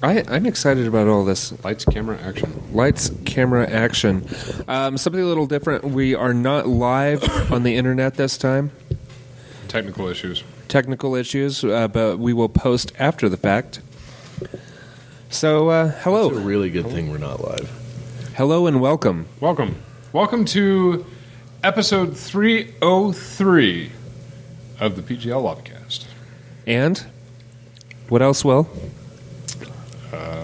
I'm excited about all this. Lights, camera, action. Lights, camera, action. Something a little different. We are not live on the internet this time. Technical issues, but we will post after the fact. So, hello. It's a really good thing we're not live. Hello and welcome. Welcome to episode 303 of the PGL Lobbycast. And what else, Will?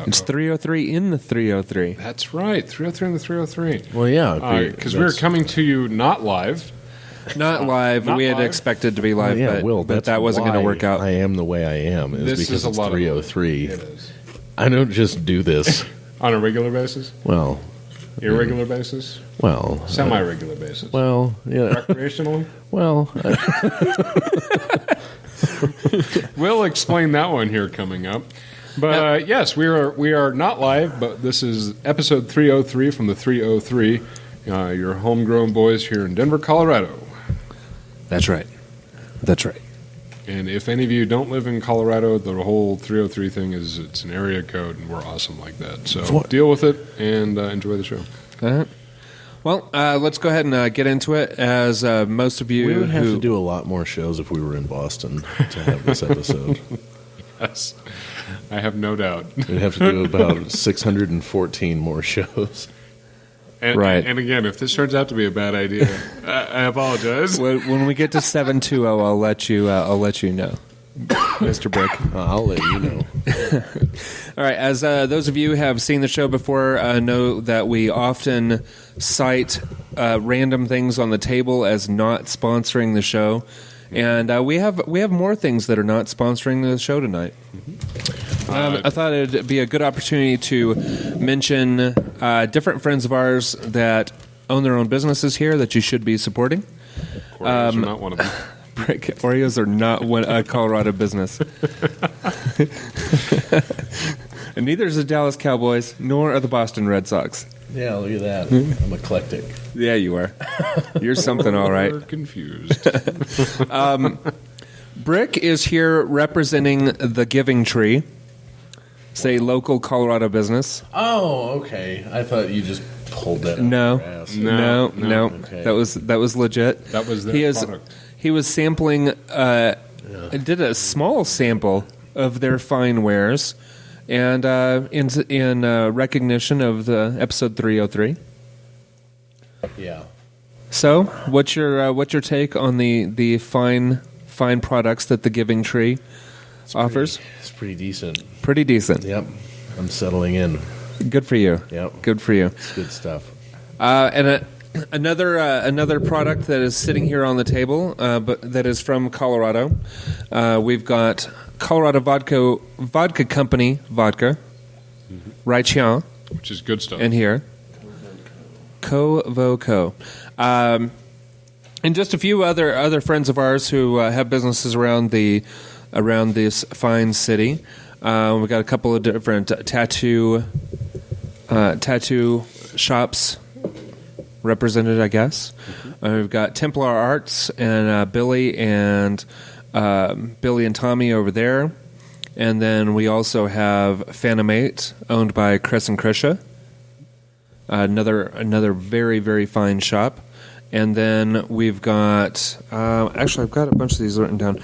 It's 303 in the 303. That's right, 303 in the 303. Well, yeah. Because we're coming to you not live. Not live. Not we had live. expected to be live, but that wasn't going to work out. I am the way I am. This because is a it's lot 303. It is. I don't just do this. On a regular basis? Well. Irregular basis? Well. Semi-regular basis? Well, yeah. Recreational? Well. We'll explain that one here coming up. But yes, we are not live, but this is episode 303 from the 303. Your homegrown boys here in Denver, Colorado. That's right. And if any of you don't live in Colorado, the whole 303 thing it's an area code, and we're awesome like that. So deal with it and enjoy the show. All right. Well, let's go ahead and get into it. As most of you We would have to do a lot more shows if we were in Boston to have this episode. Yes, I have no doubt. We'd have to do about 614 more shows. And, right. And again, if this turns out to be a bad idea, I apologize. When we get to 720, I'll let you know, Mr. Brick. I'll let you know. All right. As those of you who have seen the show before know that we often cite random things on the table as not sponsoring the show. And we have more things that are not sponsoring the show tonight. I thought it'd be a good opportunity to mention different friends of ours that own their own businesses here that you should be supporting. Oreos are not one of them. Oreos are not a Colorado business. And neither is the Dallas Cowboys, nor are the Boston Red Sox. Yeah, look at that. I'm eclectic. Yeah, you are. You're something, all right. We're confused. Brick is here representing the Giving Tree. It's a local Colorado business. Oh, okay. I thought you just pulled that out No. of your ass. No. Okay. That was legit. That was their product. He was sampling. Did a small sample of their fine wares, and in recognition of the episode 303. Yeah. So, what's your take on the fine products that the Giving Tree offers? It's pretty decent. Pretty decent. Yep. I'm settling in. Good for you. Yep. Good for you. It's good stuff. And another product that is sitting here on the table, but that is from Colorado. We've got Colorado Vodka Company vodka, right here, Which is good stuff. and here, Co. And just a few other friends of ours who have businesses around this fine city. We've got a couple of different tattoo shops represented, I guess. We've got Templar Arts and Billy and Tommy over there, and then we also have Phantom 8, owned by Chris and Krisha. Another very, very fine shop. And then we've got actually I've got a bunch of these written down.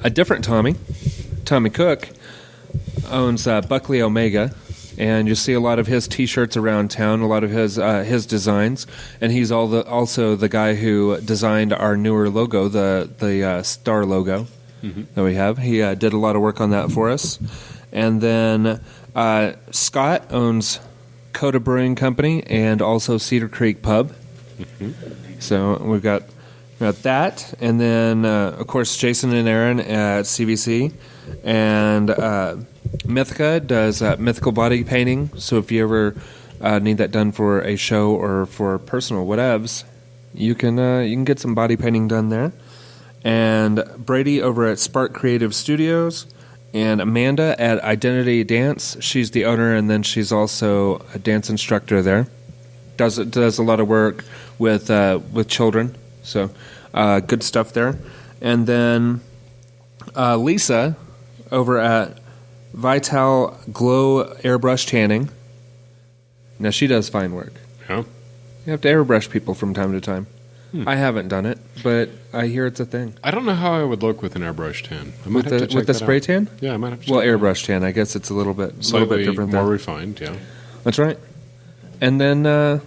A different Tommy Cook, owns Buckley Omega, and you see a lot of his T-shirts around town, a lot of his designs, and he's also the guy who designed our newer logo, the star logo that we have. He did a lot of work on that for us. And then Scott owns Coda Brewing Company and also Cedar Creek Pub. So we've got that, and then of course Jason and Aaron at CVC, and Mythica does mythical body painting. So if you ever need that done for a show or for personal whatevs, you can get some body painting done there. And Brady over at Spark Creative Studios, and Amanda at Identity Dance. She's the owner, and then she's also a dance instructor there. Does a lot of work with children. So good stuff there. And then Lisa over at Vital Glow Airbrush Tanning. Now, she does fine work. Yeah. You have to airbrush people from time to time. I haven't done it, but I hear it's a thing. I don't know how I would look with an airbrush tan. I might have to check With the that spray out. tan? Yeah, I might have to Well, check that out. airbrush tan. I guess it's a little bit Slightly different. more than- refined, yeah. That's right. And then No.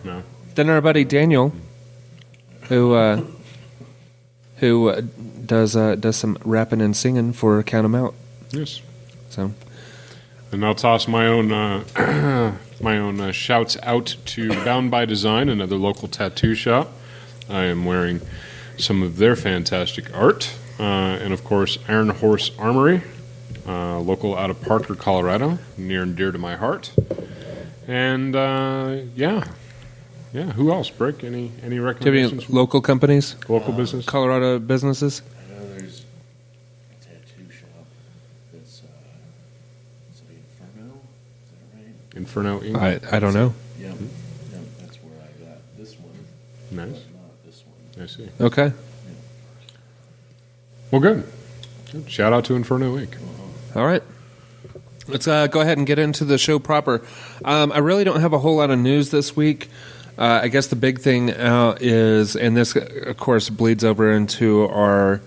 our buddy Daniel, who does some rapping and singing for Count 'Em Out. Yes. So And I'll toss my own shouts out to Bound by Design, another local tattoo shop. I am wearing some of their fantastic art. And, of course, Iron Horse Armory, local out of Parker, Colorado, near and dear to my heart. And, yeah, who else, Brick? Any do you have any recommendations? local companies, Local business? Colorado businesses? I know there's a tattoo shop that's is it Inferno? Is that right? Inferno Inc. I don't know. Yep. That's where I got this one. Nice. But not this one. I see. Okay. Well, good. Shout out to Inferno Inc. All right. Let's go ahead and get into the show proper. I really don't have a whole lot of news this week. I guess the big thing is, and this, of course, bleeds over into our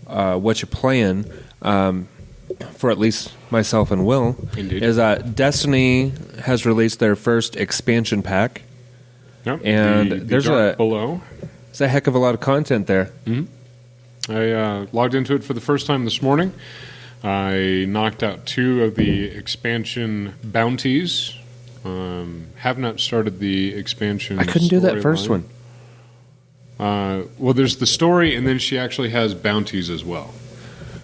What You Playing, for at least myself and Will, Indeed. is Destiny has released their first expansion pack. Yep. And the there's dark a- below. There's a heck of a lot of content there. I logged into it for the first time this morning. I knocked out 2 of the expansion bounties. Have not started the expansion. I couldn't do that first storyline. one. Well, there's the story, and then she actually has bounties as well.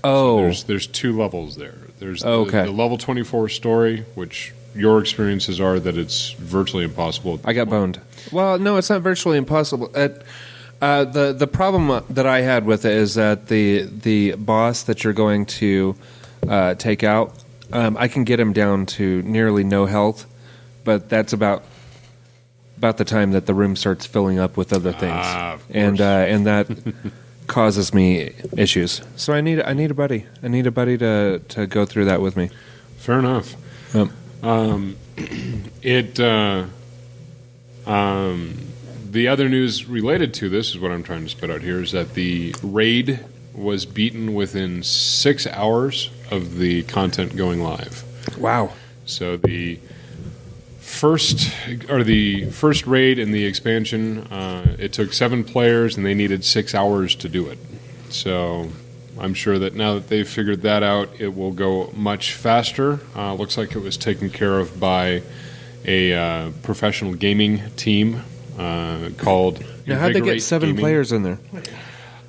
Oh, There's 2 levels there. There's Okay. the level 24 story, which your experiences are that it's virtually impossible. I got boned. Well, no, it's not virtually impossible. The problem that I had with it is that the boss that you're going to take out, I can get him down to nearly no health, but that's about the time that the room starts filling up with other things, Of and that causes me issues. So I need a buddy. I need a buddy to go through that with me. Fair enough. The other news related to this is what I'm trying to spit out here is that the raid was beaten within 6 hours of the content going live. Wow. So the first raid in the expansion, it took 7 players and they needed 6 hours to do it. So I'm sure that now that they've figured that out, it will go much faster. Looks like it was taken care of by a professional gaming team called. Now, how'd they get Invigorate 7 Gaming. Players in there?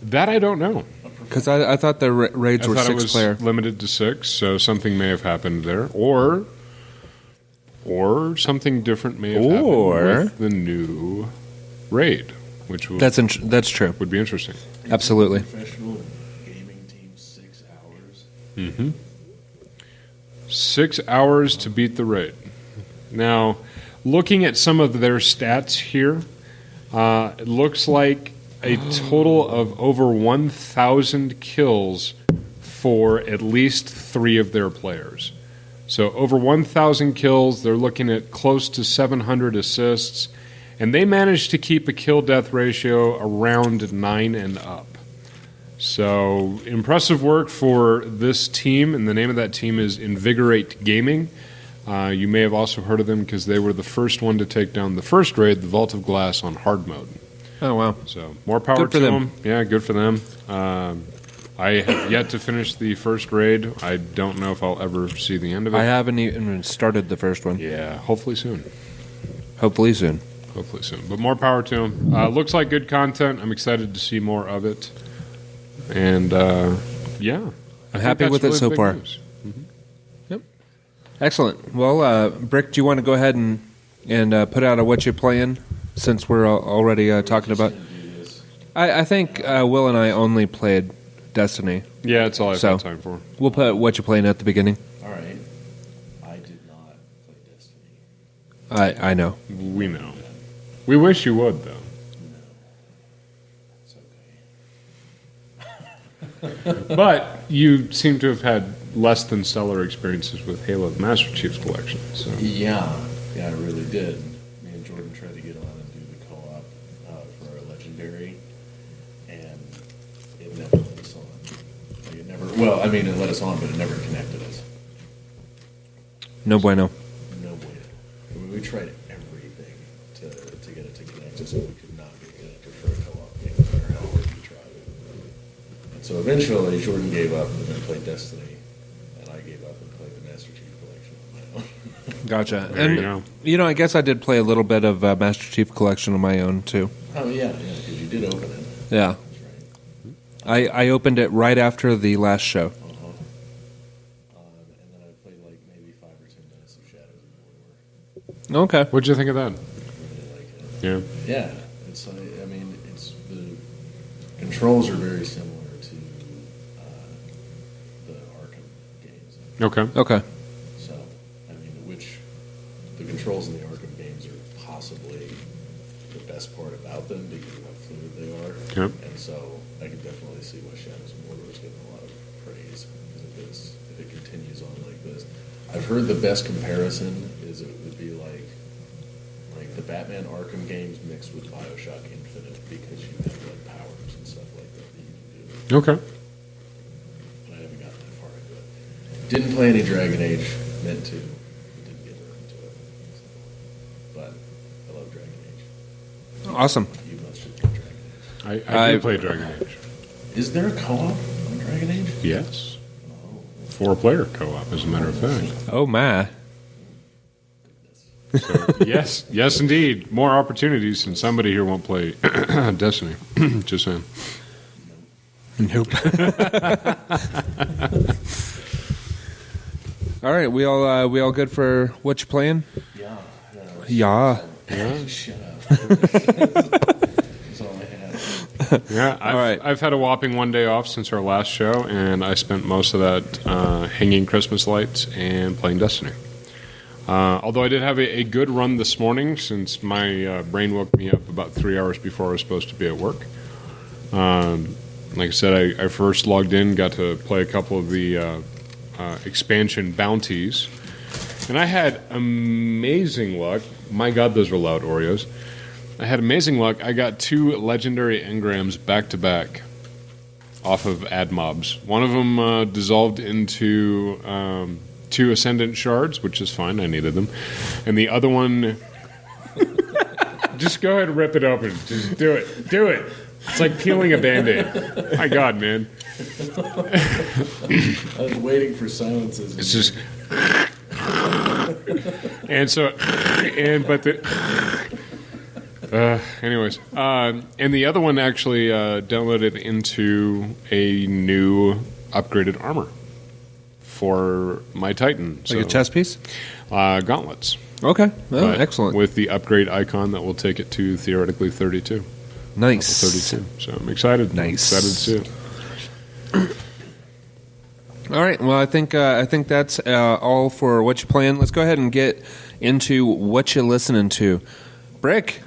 That I don't know. Because I thought the raids I were thought it 6 was player. limited to 6, so something may have happened there, or something different may have Or- happened with the new raid, which That's true. would be interesting. Absolutely. Professional gaming team, 6 hours. 6 hours to beat the raid. Now, looking at some of their stats here, it looks like a total of over 1,000 kills for at least 3 of their players. So over 1,000 kills, they're looking at close to 700 assists, and they managed to keep a kill-death ratio around 9 and up. So impressive work for this team, and the name of that team is Invigorate Gaming. You may have also heard of them because they were the first one to take down the first raid, the Vault of Glass, on hard mode. Oh, wow. So more power Good for to them. them. Yeah, good for them. I have yet to finish the first raid. I don't know if I'll ever see the end of it. I haven't even started the first one. Yeah, hopefully soon. Hopefully soon. Hopefully soon. But more power to them. Looks like good content. I'm excited to see more of it. And yeah, I think happy that's with it really so big far. news. Excellent. Well, Brick, do you want to go ahead and put out a What You Playing since we're already talking about? I think Will and I only played Destiny. Yeah, that's all I've So- got time for. We'll put What You Playing at the beginning. All right. I did not play Destiny. I know. We know. We wish you would, though. It's okay. But you seem to have had less than stellar experiences with Halo the Master Chief's Collection. So Yeah, I really did. Me and Jordan tried to get on and do the co-op for our Legendary, and it never let us on. Like it never. Well, I mean, it let us on, but it never connected us. No bueno. No way. I mean, we tried everything to get it to connect us, and we could not get connected for a co-op game, no matter how hard we tried. And so eventually, Jordan gave up and then played Destiny, and I gave up and played the Master Chief Collection on my own. Gotcha. There And, you go. I guess I did play a little bit of Master Chief Collection on my own, too. Oh yeah, because you did open it. Yeah. That's right. I opened it right after the last show. Uh-huh. And then I played like maybe 5 or 10 minutes of Shadows of Mordor. Okay. what'd you think of that? Really like it. Yeah. Yeah, it's like, I mean, it's the controls are very similar to the Arkham games. Okay. Okay. So, I mean, which the controls in the Arkham games are possibly the best part about them because of how fluid they are. Yep. And so I can definitely see why Shadows of Mordor is getting a lot of praise because if it continues on like this. I've heard the best comparison is it would be like the Batman Arkham games mixed with BioShock Infinite because you have like powers and stuff like that you can do. Okay. But I haven't gotten that far into it. Didn't play any Dragon Age, meant to. Didn't get around to it. So. But I love Dragon Age. Awesome. You must should play Dragon Age. I did play Dragon Age. Is there a co-op on Dragon Age? Yes. Oh, 4-player co-op, as a matter of fact. Oh, my. goodness. So, yes, indeed. More opportunities, and somebody here won't play Destiny. Just saying. Nope. All right, we all good for what you playing? Yeah. Yeah. Shut up. That's all I had. Yeah, All right. I've had a whopping one day off since our last show, and I spent most of that hanging Christmas lights and playing Destiny. Although I did have a good run this morning, since my brain woke me up about 3 hours before I was supposed to be at work. Like I said, I first logged in, got to play a couple of the expansion bounties, and I had amazing luck. My God, those were loud Oreos. I had amazing luck. I got 2 legendary engrams back to back off of ad mobs. One of them dissolved into 2 ascendant shards, which is fine. I needed them. And the other one, just go ahead and rip it open. Just do it. Do it. It's like peeling a Band-Aid. My God, man. I was waiting for silences. It's just... and the other one actually downloaded into a new upgraded armor for my Titan. Like a chest piece? Gauntlets. Okay. Oh, But excellent. With the upgrade icon that will take it to theoretically 32. Nice. 32. So I'm excited. Nice. I'm excited too. All right. Well, I think that's all for what you playing. Let's go ahead and get into what you listening to. Brick.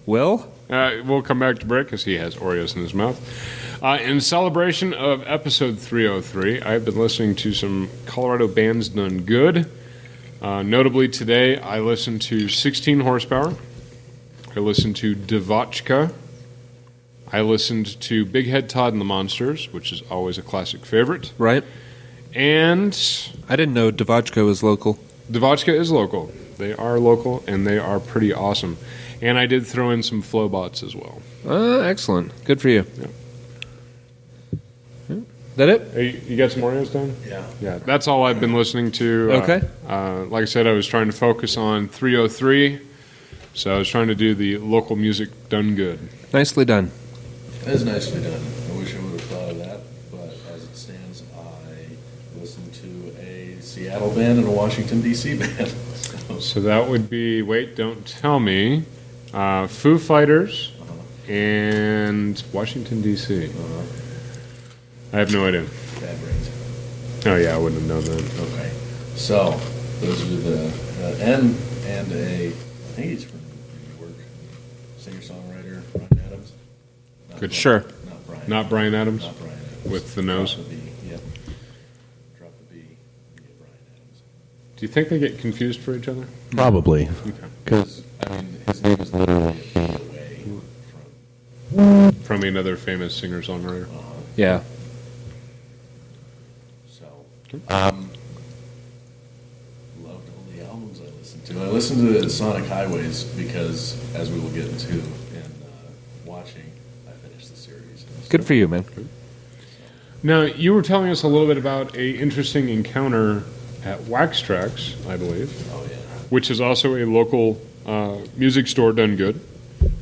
Will? We'll come back to Brick because he has Oreos in his mouth. In celebration of episode 303, I've been listening to some Colorado bands done good. Notably today, I listened to 16 Horsepower. I listened to DeVotchka. I listened to Big Head Todd and the Monsters, which is always a classic favorite. Right. And I didn't know DeVotchka was local. DeVotchka is local. They are local, and they are pretty awesome. And I did throw in some Flowbots as well. Excellent. Good for you. Yep. That it? Hey, you got some Oreos done? Yeah. Yeah, that's all I've been listening to. Okay. Like I said, I was trying to focus on 303, so I was trying to do the local music done good. Nicely done. That is nicely done. I wish I would have thought of that, but as it stands, I listened to a Seattle band and a Washington, D.C. band. So that would be, wait, don't tell me, Foo Fighters and Washington, D.C. I have no idea. Bad brains. Oh, yeah, I wouldn't have known that. Okay. So, those are the, and a, I think he's from New York, singer-songwriter, Brian Adams. Good. Sure. Not Brian. Not Brian Adams? Not Brian Adams. With the nose? Yep. Do you think they get confused for each other? Probably. Because, his name is literally a B away From another famous singer-songwriter. Yeah. So, loved all the albums I listened to. I listened to Sonic Highways because, as we will get into in watching, I finished the series. Good for you, man. Now, you were telling us a little bit about a interesting encounter at Wax Tracks, I believe. Oh, yeah. Which is also a local music store done good.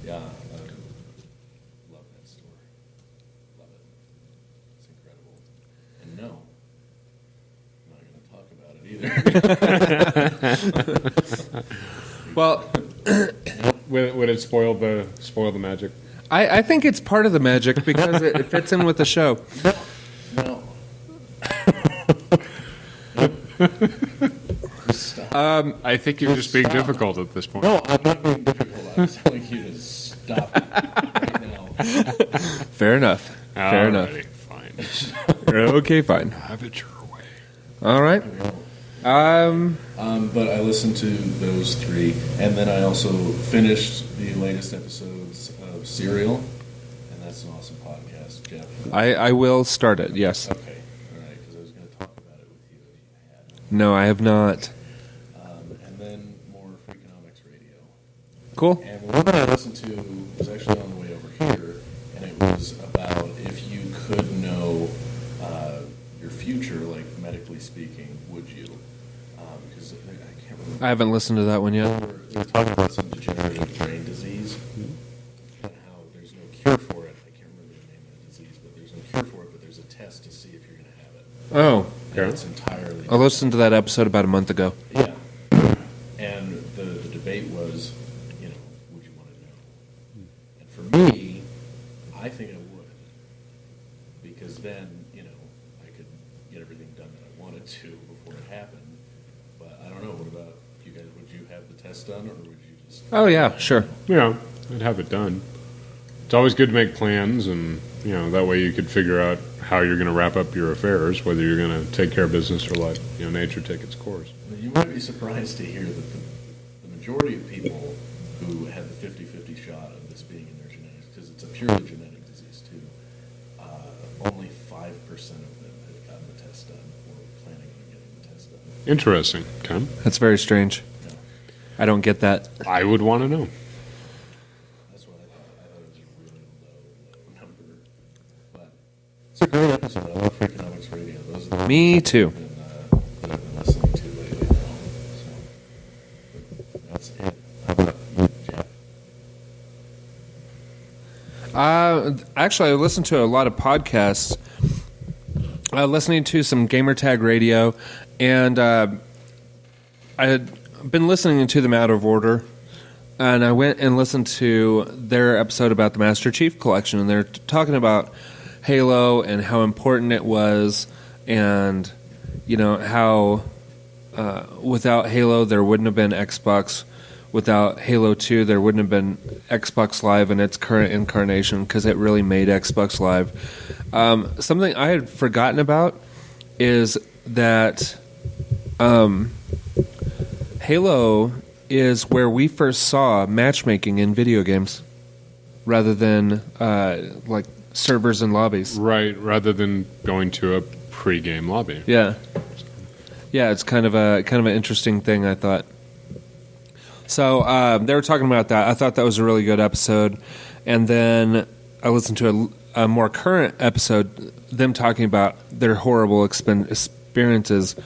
Yeah. Love that store. Love it. It's incredible. And no, I'm not going to talk about it either. Well, Would it spoil the magic? I think it's part of the magic because it fits in with the show. No. I think you're just being difficult at this point. No, I'm not being difficult. I'm telling you to stop right now. Fair enough. Fair enough. Fine. Okay, fine. Have it your way. All right. But I listened to those three, and then I also finished the latest episodes of Serial, and that's an awesome podcast, Geoff. I will start it, yes. Okay, all right, because I was going to talk about it with you if you had. No, I have not. And then more Freakonomics Radio. Cool. And one that I listened to was actually on the way over here, and it was about if you could know your future, like medically speaking, would you? Because I can't remember. I haven't listened to that one yet. They were talking about some degenerative brain disease and how there's no cure for it. I can't remember the name of the disease, but there's no cure for it, but there's a test to see if you're going to have it. Oh. And it's entirely... I listened to that episode about a month ago. Yeah. And the debate was, would you want to know? And for me, I think I would. Because then, I could get everything done that I wanted to before it happened. But I don't know. What about you guys? Would you have the test done, or would you just... Oh, yeah, sure. Yeah, I'd have it done. It's always good to make plans, and that way you could figure out how you're going to wrap up your affairs, whether you're going to take care of business or let nature take its course. You might be surprised to hear that the majority of people who have the 50-50 shot of this being in their genetics, because it's a purely genetic disease too, only 5% of them have gotten the test done or planning on getting the test done. Interesting. Okay. That's very strange. Yeah. I don't get that. I would want to know. That's what I thought. I thought it was a really low number. But it's a great episode. I love Freakonomics Radio. Those are the Me too. that I've been listening to lately now. So that's it. How about you, Geoff? Actually, I listen to a lot of podcasts. Listening to some Gamertag Radio, and I had been listening to them out of order. And I went and listened to their episode about the Master Chief Collection, and they're talking about Halo and how important it was, and how without Halo there wouldn't have been Xbox. Without Halo 2, there wouldn't have been Xbox Live in its current incarnation because it really made Xbox Live. Something I had forgotten about is that Halo is where we first saw matchmaking in video games rather than like servers and lobbies. Right, rather than going to a pre-game lobby. Yeah. Yeah, it's kind of an interesting thing, I thought. So they were talking about that. I thought that was a really good episode. And then I listened to a more current episode, them talking about their horrible experiences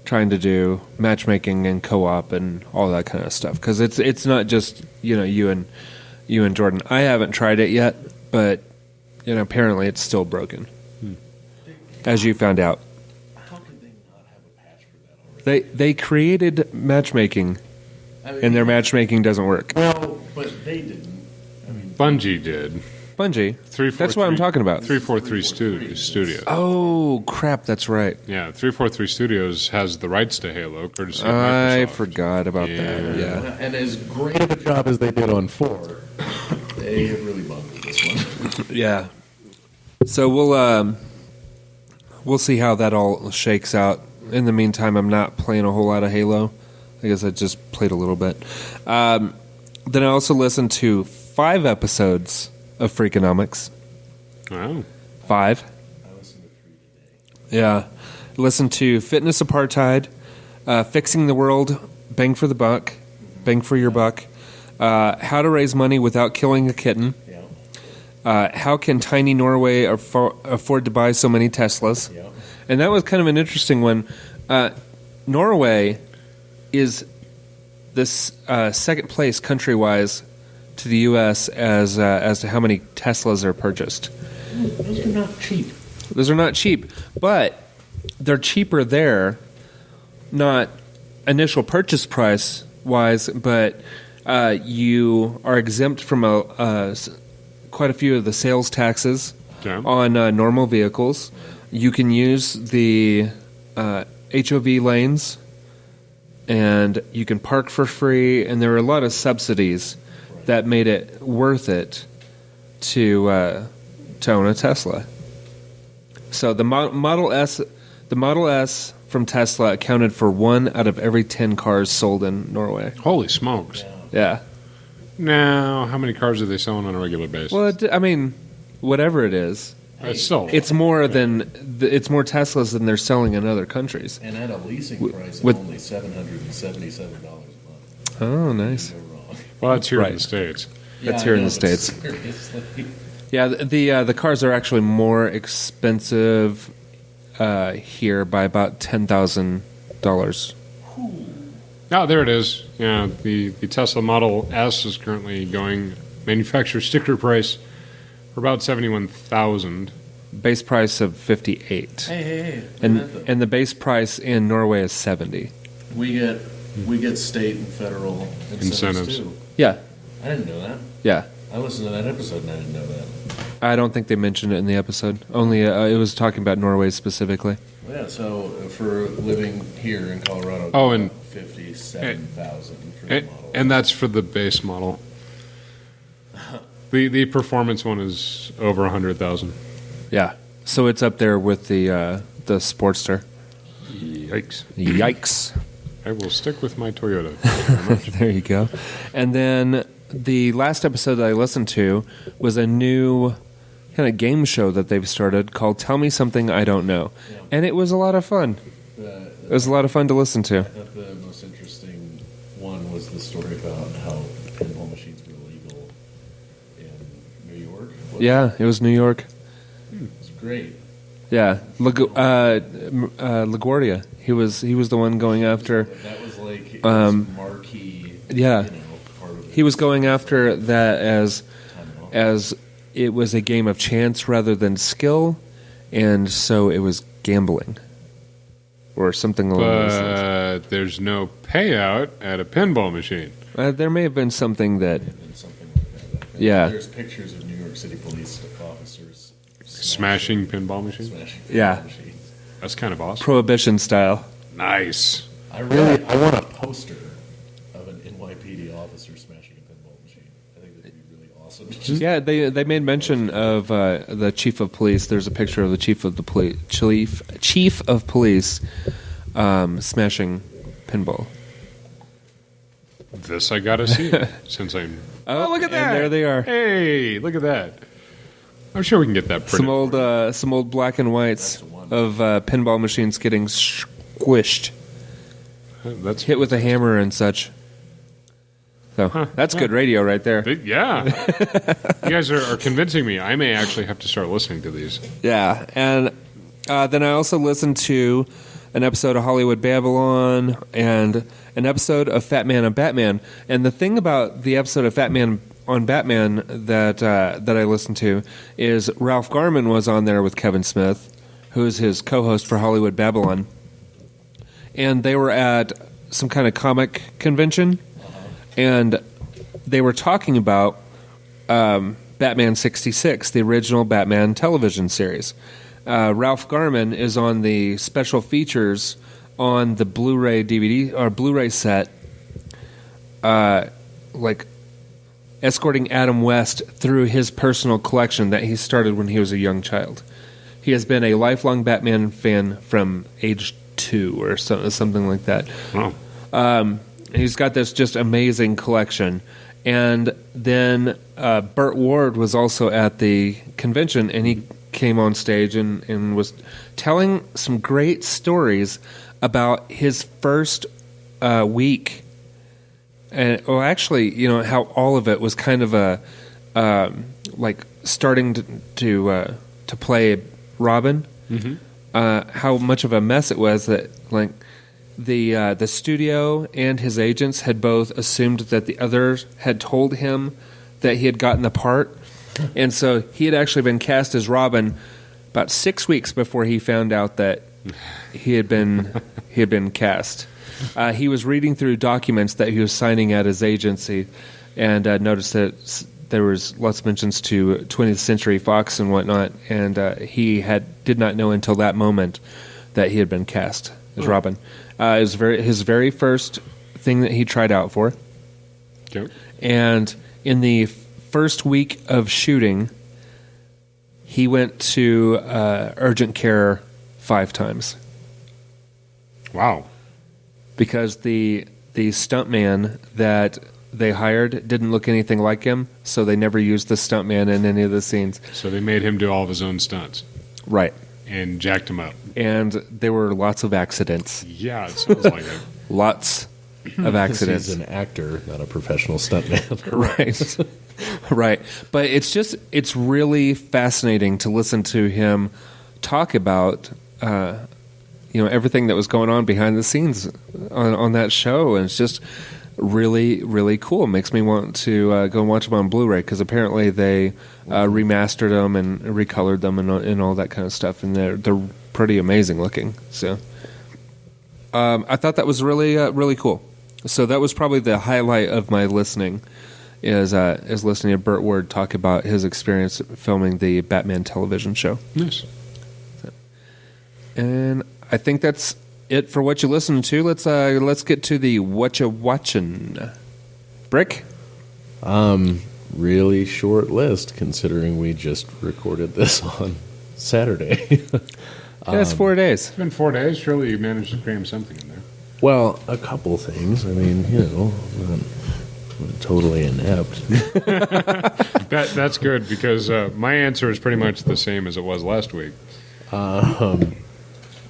trying to do matchmaking and co-op and all that kind of stuff. Because it's not just you and Jordan. I haven't tried it yet, but apparently it's still broken, as you found out. How could they not have a patch for that already? They created matchmaking. And their matchmaking doesn't work. Well, but they didn't. Bungie did. Bungie. That's what I'm talking about. 343 Studios. Oh, crap, that's right. Yeah, 343 Studios has the rights to Halo, courtesy of I Microsoft. forgot about that. Yeah. And as great of a job as they did on 4, they have really bungled this one. Yeah. So we'll see how that all shakes out in the meantime, I'm not playing a whole lot of Halo. I guess I just played a little bit. Then I also listened to 5 episodes of Freakonomics. Wow. 5. I listened to 3 today. Yeah. Listened to Fitness Apartheid, Fixing the World, Bang for the Buck, Bang for Your Buck, How to Raise Money Without Killing a Kitten, Yeah. How Can Tiny Norway Afford to Buy So Many Teslas? Yeah. And that was kind of an interesting one. Norway is this second place country-wise to the U.S. as to how many Teslas are purchased. Those are not cheap. Those are not cheap, but they're cheaper there, not initial purchase price wise, but you are exempt from quite a few of the sales taxes on normal vehicles. You can use the HOV lanes, and you can park for free, and there are a lot of subsidies that made it worth it to own a Tesla. So the Model S from Tesla accounted for 1 out of every 10 cars sold in Norway. Holy smokes. Yeah. Now, how many cars are they selling on a regular basis? Well, I mean, whatever it is, It's still... it's more Teslas than they're selling in other countries. And at a leasing price of with- only $777 a month. Oh, nice. No wrong. Well, that's here in Right. the States. That's Yeah, here I in know, the but States. seriously. Yeah, the cars are actually more expensive here by about $10,000. Oh, there it is. Yeah, the Tesla Model S is currently going manufacturer sticker price for about $71,000. Base price of 58, Hey. and the base price in Norway is 70. We get state and federal incentives too. Yeah, I didn't know that. yeah. I listened to that episode and I didn't know that. I don't think they mentioned it in the episode. Only it was talking about Norway specifically. Well, yeah, so for living here in Colorado, Oh, and- 57,000 for the model. And that's for the base model. The performance one is over 100,000. Yeah, so it's up there with the Sportster. Yikes. Yikes! I will stick with my Toyota. There you go. And then the last episode that I listened to was a new kind of game show that they've started called Tell Me Something I Don't Know. Yeah. And it was a lot of fun. It was a lot of fun to listen to. I thought the most interesting one was the story about how pinball machines were illegal in New York. Yeah, it was New York. It was great. Yeah, LaGuardia. He was the one going after. That was like his marquee. Yeah. Part of it. He was going after that Time off. as it was a game of chance rather than skill, and so it was gambling or something along those lines. But there's no payout at a pinball machine. There may have been something that. And something like that. I think. Yeah. There's pictures of New York City police officers Smashing pinball machines? smashing Yeah. pinball machines. That's kind of awesome. Prohibition style. Nice. I want a poster of an NYPD officer smashing a pinball machine. I think that'd be really awesome. Just Yeah, they made mention of the chief of police. There's a picture of the chief of police smashing pinball. This I gotta see since I'm. Oh, look at and that! there they are. Hey, look at that! I'm sure we can get that printed. Some old black and whites That's the one. of pinball machines getting squished, That's hit with a hammer and such. So that's good radio right there. yeah. You guys are convincing me. I may actually have to start listening to these. Yeah, and then I also listened to an episode of Hollywood Babylon and an episode of Fat Man on Batman. And the thing about the episode of Fat Man on Batman that I listened to is Ralph Garman was on there with Kevin Smith, who is his co-host for Hollywood Babylon, and they were at some kind of comic convention, and they were talking about Batman 66, the original Batman television series. Ralph Garman is on the special features on the Blu-ray DVD or Blu-ray set, like escorting Adam West through his personal collection that he started when he was a young child. He has been a lifelong Batman fan from age 2 or something like that. Oh. He's got this just amazing collection. And then Burt Ward was also at the convention, and he came on stage and was telling some great stories about his first week. And actually, how all of it was kind of a like starting to play Robin. Mm-hmm. How much of a mess it was that like the studio and his agents had both assumed that the others had told him that he had gotten the part, and so he had actually been cast as Robin about 6 weeks before he found out that he had been cast. He was reading through documents that he was signing at his agency, and noticed that there was lots of mentions to 20th Century Fox and whatnot, and he did not know until that moment that he had been cast as Robin. It was his very first thing that he tried out for. Okay. And in the first week of shooting, he went to urgent care 5 times. Wow. Because the stuntman that they hired didn't look anything like him, so they never used the stuntman in any of the scenes. So they made him do all of his own stunts. Right. And jacked him up. And there were lots of accidents. Yeah, it sounds like it. Lots of accidents. He's an actor, not a professional stuntman. Right. Right. But it's really fascinating to listen to him talk about everything that was going on behind the scenes on that show, and it's just really, really cool. It makes me want to go and watch them on Blu-ray, because apparently they remastered them and recolored them and all that kind of stuff, and they're pretty amazing looking. So I thought that was really really cool. So that was probably the highlight of my listening, is listening to Burt Ward talk about his experience filming the Batman television show. Nice. And I think that's it for what you listened to. Let's get to the what you watching. Brick? Really short list, considering we just recorded this on Saturday. Yeah, it's 4 days. It's been 4 days. Surely you managed to cram something in there. Well, a couple things. I mean, I'm totally inept. That's good, because my answer is pretty much the same as it was last week.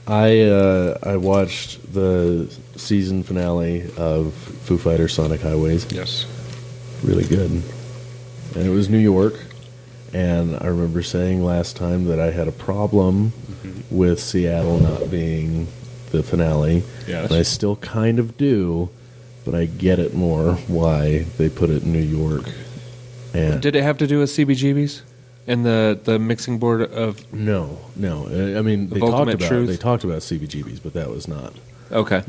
I watched the season finale of Foo Fighters' Sonic Highways. Yes. Really good. And it was New York. And I remember saying last time that I had a problem with Seattle not being the finale. Yes. And I still kind of do, but I get it more why they put it in New York. And Did it have to do with CBGBs and the mixing board of? No. I mean, they Ultimate Truth? talked about CBGBs, but that was not Okay.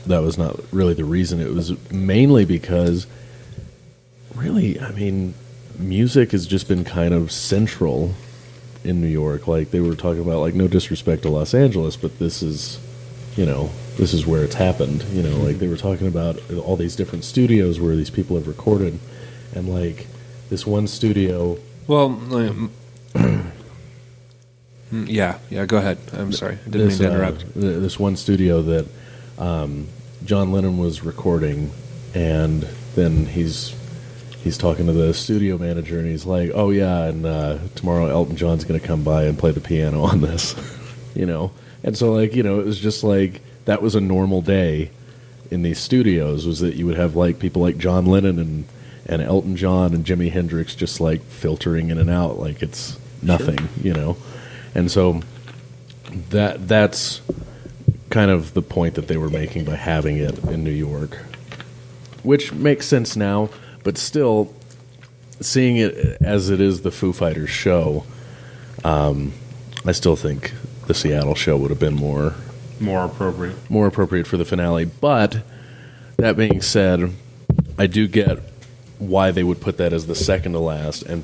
that was not really the reason. It was mainly because, really, I mean, music has just been kind of central in New York. Like, they were talking about, like, no disrespect to Los Angeles, but this is where it's happened. Like, they were talking about all these different studios where these people have recorded, and, like, this one studio. Well, yeah. Go ahead. I'm sorry. I didn't mean to interrupt. This one studio that John Lennon was recording, and then he's talking to the studio manager, and he's like, "Oh yeah, and tomorrow Elton John's going to come by and play the piano on this," And so, like, it was just like that was a normal day in these studios. Was that you would have like people like John Lennon and Elton John and Jimi Hendrix just like filtering in and out like it's nothing, And so that's kind of the point that they were making by having it in New York, which makes sense now, but still, seeing it as it is the Foo Fighters show, I still think the Seattle show would have been more appropriate for the finale. But that being said, I do get why they would put that as the second to last, and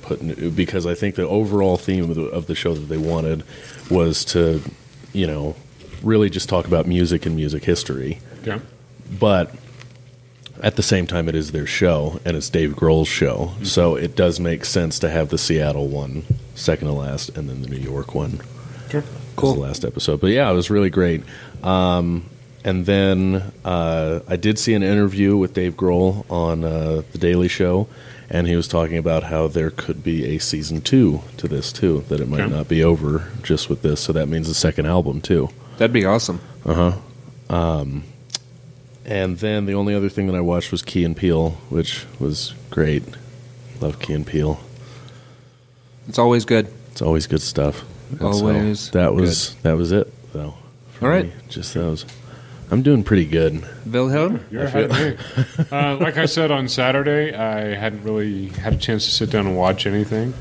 because I think the overall theme of the show that they wanted was to, really just talk about music and music history. Yeah. But at the same time, it is their show, and it's Dave Grohl's show, so it does make sense to have the Seattle one second to last, and then the New York one. Sure. Cool. Was the last episode. But yeah, it was really great. And then I did see an interview with Dave Grohl on The Daily Show, and he was talking about how there could be a season 2 to this, too, that it might not be over just with this, so that means a second album, too. That'd be awesome. And then the only other thing that I watched was Key and Peele, which was great. Love Key and Peele. It's always good. It's always good stuff. And Always so that was it, though. All right. Just those. I'm doing pretty good. Wilhelm? You're ahead of me. Like I said on Saturday, I hadn't really had a chance to sit down and watch anything.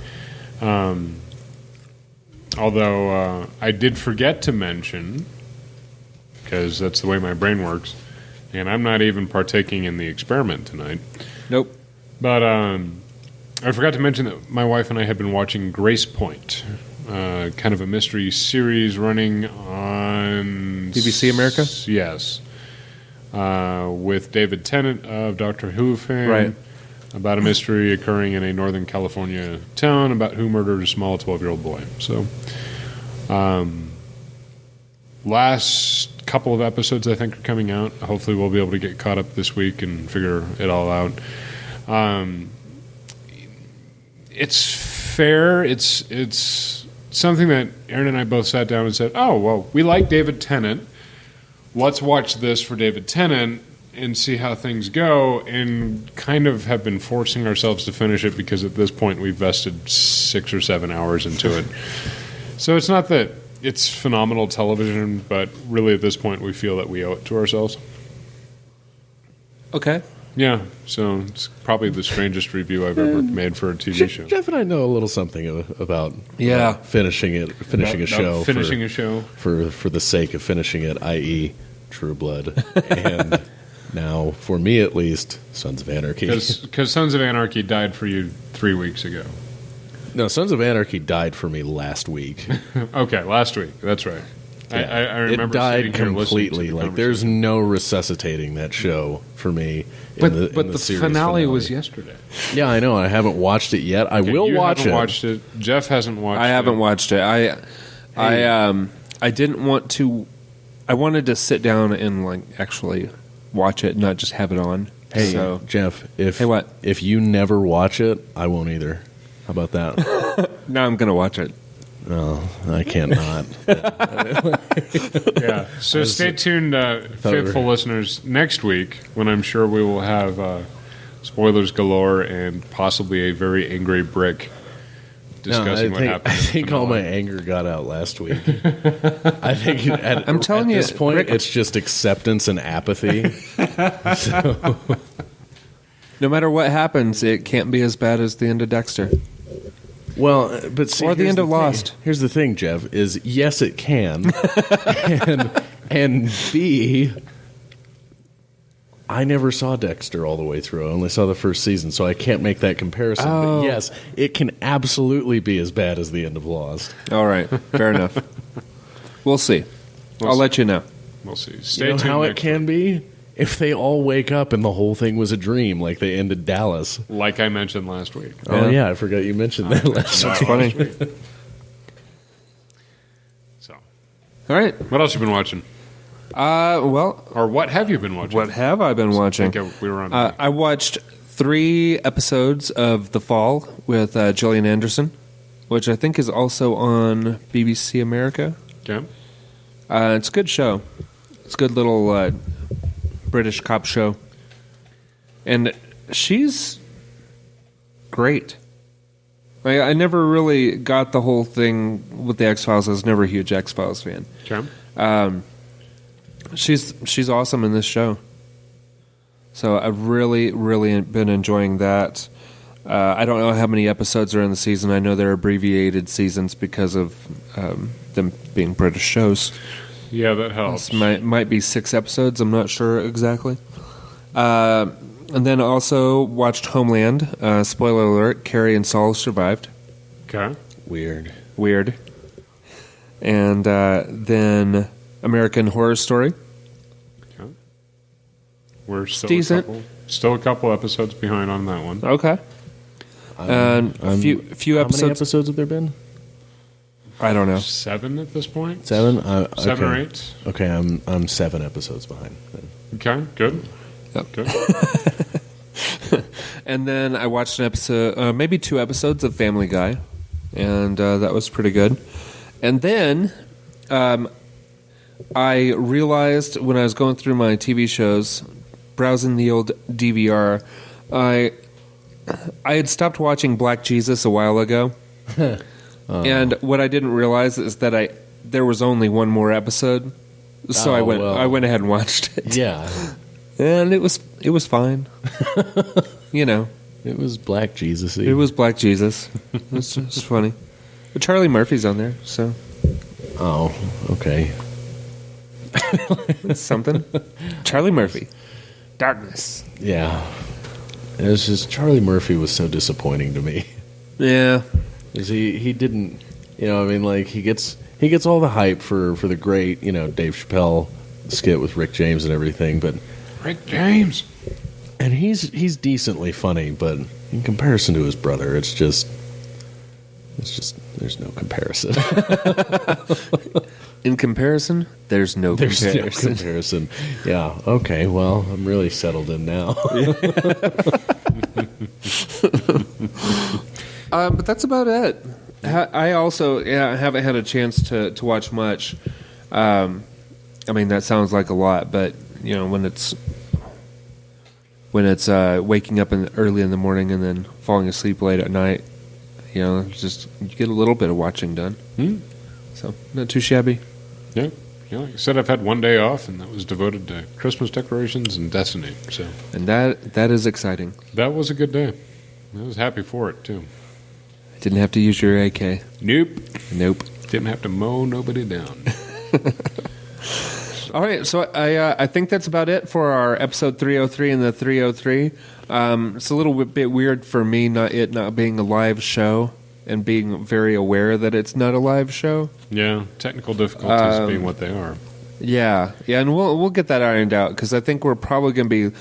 Although I did forget to mention, because that's the way my brain works, and I'm not even partaking in the experiment tonight. Nope. But I forgot to mention that my wife and I had been watching Grace Point, kind of a mystery series running on BBC America? Yes. With David Tennant of Doctor Who fame. Right. About a mystery occurring in a Northern California town about who murdered a small 12-year-old boy. So, last couple of episodes, I think, are coming out. Hopefully we'll be able to get caught up this week and figure it all out. It's fair. It's something that Aaron and I both sat down and said, oh, well, we like David Tennant. Let's watch this for David Tennant and see how things go, and kind of have been forcing ourselves to finish it because at this point we've vested 6 or 7 hours into it. So it's not that it's phenomenal television, but really at this point we feel that we owe it to ourselves. Okay. Yeah, so it's probably the strangest review I've ever made for a TV show. Jeff and I know a little something about finishing a show. Finishing a show. For the sake of finishing it, i.e. True Blood. And now, for me at least, Sons of Anarchy. Because Sons of Anarchy died for you 3 weeks ago. No, Sons of Anarchy died for me last week. Okay, last week. That's right. Yeah. I remember it died sitting here completely. listening to Like, there's no resuscitating that show for me. But the the finale was yesterday. Yeah, I know. I haven't watched it yet. I will watch it. You haven't watched it. Jeff hasn't watched it. I haven't watched it. I didn't want to. I wanted to sit down and actually watch it, not just have it on. Hey, so, Jeff. what? If you never watch it, I won't either. How about that? Now I'm going to watch it. No, I can't not. Yeah. So stay tuned, faithful listeners, next week when I'm sure we will have spoilers galore and possibly a very angry Brick discussing what happened. I think all my anger got out last week. I think I'm telling you, at this point, Rick, it's just acceptance and apathy. So. No matter what happens, it can't be as bad as the end of Dexter. Well, but see, or the end of Lost. Here's the thing, Jeff, is yes, it can. and B, I never saw Dexter all the way through. I only saw the first season, so I can't make that comparison. Oh. But yes, it can absolutely be as bad as the end of Lost. All right. Fair enough. We'll see. I'll let you know. We'll see. Stay tuned. How it can be? If they all wake up and the whole thing was a dream, like they ended Dallas. Like I mentioned last week. Oh, yeah, I forgot you mentioned that last week. That's funny. So, all right. What else have you been watching? Or what have you been watching? What have I been watching? We were on. I watched 3 episodes of The Fall with Gillian Anderson, which I think is also on BBC America. Okay. It's a good show. It's a good little British cop show. And she's great. I never really got the whole thing with the X-Files. I was never a huge X-Files fan. Okay. She's awesome in this show. So I've really, really been enjoying that. I don't know how many episodes are in the season. I know they're abbreviated seasons because of them being British shows. Yeah, that helps. This might be 6 episodes. I'm not sure exactly. And then also watched Homeland. Spoiler alert, Carrie and Saul survived. Okay. Weird. And then American Horror Story. Okay. We're still decent. Still a couple episodes behind on that one. Okay. And a few How episodes. many episodes have there been? I don't know. 7 at this point. 7? 7 or Okay. 8. Okay, I'm 7 episodes behind. Okay, good. Yep. Good. And then I watched an episode, maybe 2 episodes of Family Guy, and that was pretty good. And then I realized when I was going through my TV shows, browsing the old DVR, I had stopped watching Black Jesus a while ago. And what I didn't realize is that there was only one more episode, so I went ahead and watched it. Yeah. And it was fine. You know, It was Black Jesus-y. it was Black Jesus. It's funny. But Charlie Murphy's on there, so Oh, okay. it's something. Charlie Murphy, Darkness. Yeah. It was just Charlie Murphy was so disappointing to me. Yeah, 'Cause he didn't, I mean, like he gets all the hype for the great, Dave Chappelle skit with Rick James and everything, but Rick James. and he's decently funny, but in comparison to his brother, it's just there's no comparison. in comparison, there's no There's no comparison. comparison. Yeah. Okay. Well, I'm really settled in now. But that's about it. I also haven't had a chance to watch much. I mean, that sounds like a lot, but when it's waking up early in the morning and then falling asleep late at night, just you get a little bit of watching done. So not too shabby. Yeah. Like I said, I've had one day off, and that was devoted to Christmas decorations and Destiny. So And that is exciting. that was a good day. I was happy for it too. Didn't have to use your AK. Nope. Nope. Didn't have to mow nobody down. All right, so I think that's about it for our episode 303 and the 303. It's a little bit weird for me not being a live show and being very aware that it's not a live show. Yeah, technical difficulties being what they are. Yeah, and we'll get that ironed out because I think we're probably going to be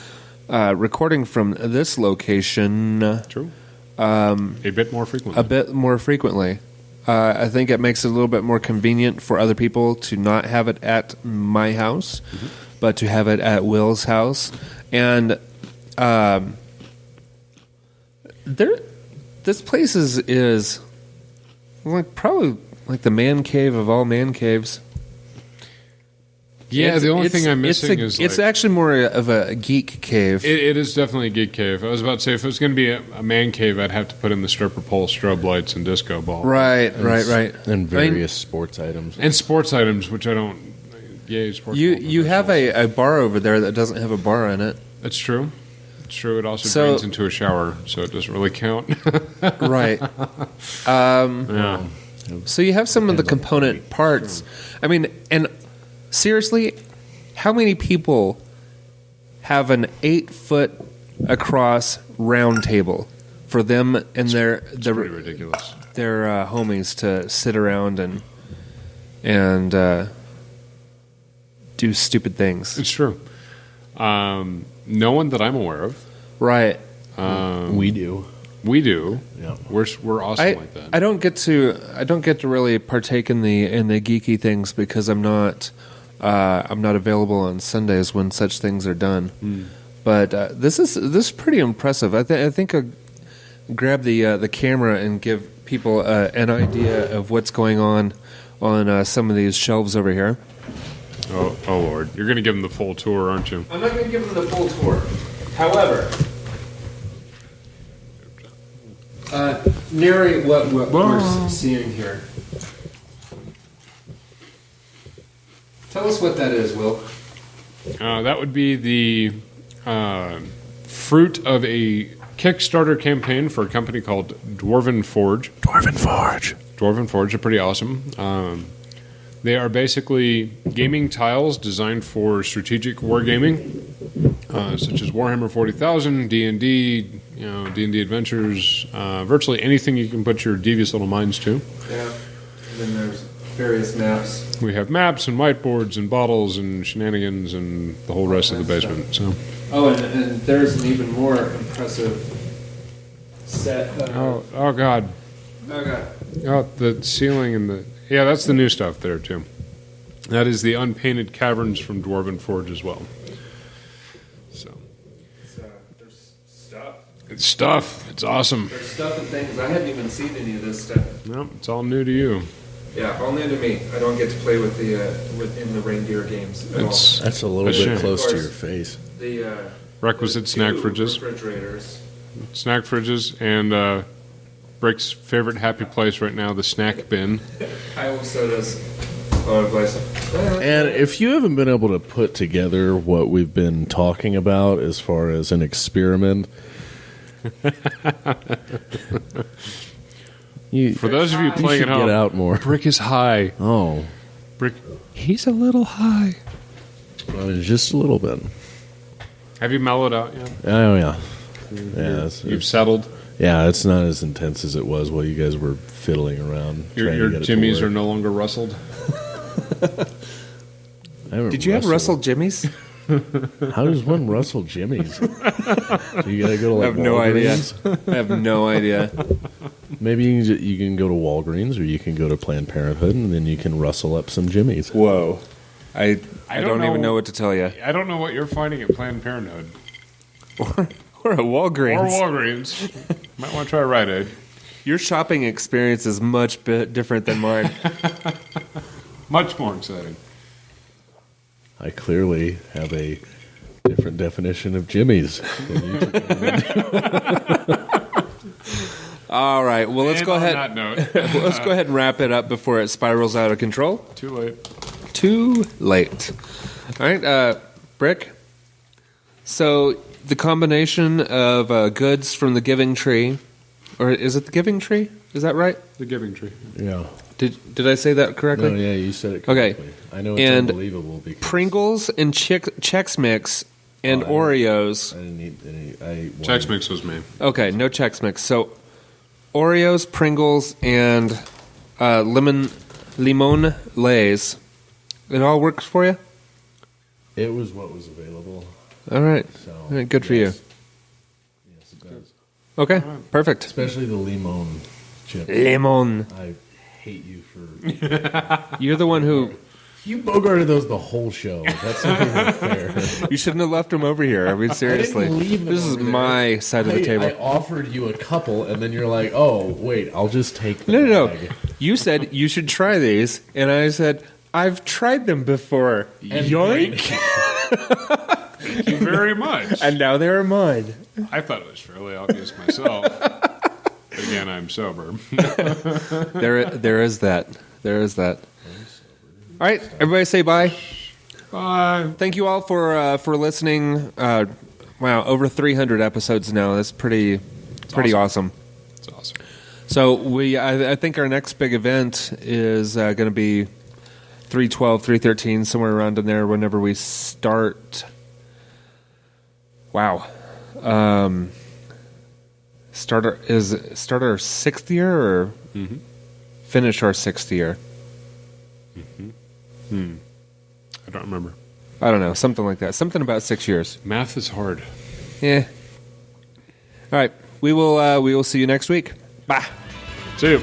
recording from this location True. A bit more frequently. a bit more frequently. I think it makes it a little bit more convenient for other people to not have it at my house, but to have it at Will's house. And this place is like probably like the man cave of all man caves. Yeah, the only thing I'm missing is it's actually more of a geek cave. It is definitely a geek cave. I was about to say, if it was going to be a man cave, I'd have to put in the stripper pole, strobe lights, and disco ball. Right. And various sports items. And sports items, which I don't... Yay, sports You have a bar over there that doesn't have a bar in it. That's true. It's true. It also So- drains into a shower, so it doesn't really count. Right. Yeah. So you have some of the component parts. I mean, and seriously, how many people have an 8-foot across round table for them and their Pretty ridiculous. their homies to sit around and do stupid things? It's true. No one that I'm aware of. Right. We do. We do. Yeah. We're awesome like that. I don't get to really partake in the geeky things because I'm not available on Sundays when such things are done. But this is pretty impressive. I think I'll grab the camera and give people an idea of what's going on some of these shelves over here. Oh Lord, you're going to give them the full tour, aren't you? I'm not going to give them the full tour. However, narrate what we're seeing here. Tell us what that is, Will. That would be the fruit of a Kickstarter campaign for a company called Dwarven Forge. Dwarven Forge are pretty awesome. They are basically gaming tiles designed for strategic wargaming, such as Warhammer 40,000, D&D, D&D Adventures, virtually anything you can put your devious little minds to. Yeah. And then there's various maps. We have maps and whiteboards and bottles and shenanigans and the whole rest of the basement. So, Oh, and there's an even more impressive set. oh God, Oh, God. oh, the ceiling and Yeah, that's the new stuff there, too. That is the unpainted caverns from Dwarven Forge as well. So There's stuff. it's stuff. It's awesome. There's stuff and things. I hadn't even seen any of this stuff. No, it's all new to you. Yeah, all new to me. I don't get to play with in the reindeer games at all. That's a little A shame. bit close to Of course. your face. The Requisite the snack two fridges. refrigerators. Snack fridges and Brick's favorite happy place right now, the snack bin. Iowa sodas. Oh, place. And if you haven't been able to put together what we've been talking about as far as an experiment, For those of you you playing should at home, get out more. Brick is high. Oh, Brick, he's a little high. well, just a little bit. Have you mellowed out yet? Oh yeah, yeah. You've settled. Yeah, it's not as intense as it was while you guys were fiddling around. trying Your to get it to jimmies work. are no longer rustled. I haven't Did you have wrestled. Russell Jimmy's? How does one rustle jimmies? You gotta go to like I have no idea. Walgreens? I have no idea. Maybe you can go to Walgreens or you can go to Planned Parenthood and then you can rustle up some jimmies. Whoa. I I don't don't even know- know what to tell you. I don't know what you're finding at Planned Parenthood Or at Walgreens. or Walgreens. Might want to try Rite Aid. Your shopping experience is much different than mine. Much more exciting. I clearly have a different definition of jimmies than you do. All right. Well, let's And go on ahead. that note, Let's go ahead and wrap it up before it spirals out of control. too late. Too late. All right, Brick. So the combination of goods from the Giving Tree, or is it the Giving Tree? Is that right? The Giving Tree. Yeah. Did I say that correctly? No, yeah, you said it Okay. correctly. I know it's And unbelievable because Pringles and Chex Mix and Oh, Oreos. I didn't eat any. I ate one. Chex Mix was me. Okay, no Chex Mix. So Oreos, Pringles, and limon Lays. It all works for you? It was what was available. All right. So All right, good for you. yes. Yes, it does. Okay, perfect. Especially the limon chip. Lemon. I hate you for You're the one who... you bogarted those the whole show. That's not even fair. You shouldn't have left them over here. I mean, seriously. I didn't leave them This is over there. my side of the table. I offered you a couple, and then you're like, "Oh, wait, I'll just take the No. bag." You said you should try these, and I said, I've tried them before. And Yoink. Thank you very much. And now they're mine. I thought it was fairly obvious myself. Again, I'm sober. There is that. There is that. All right, everybody say bye. Bye. Thank you all for listening. Wow, over 300 episodes now. That's pretty awesome. It's awesome. So I think our next big event is going to be 312, 313, somewhere around in there. Whenever we start. Wow. Start our sixth year or finish our sixth year? I don't remember. I don't know, something like that. Something about 6 years. Math is hard. Yeah. All right, we will see you next week. Bye. See you.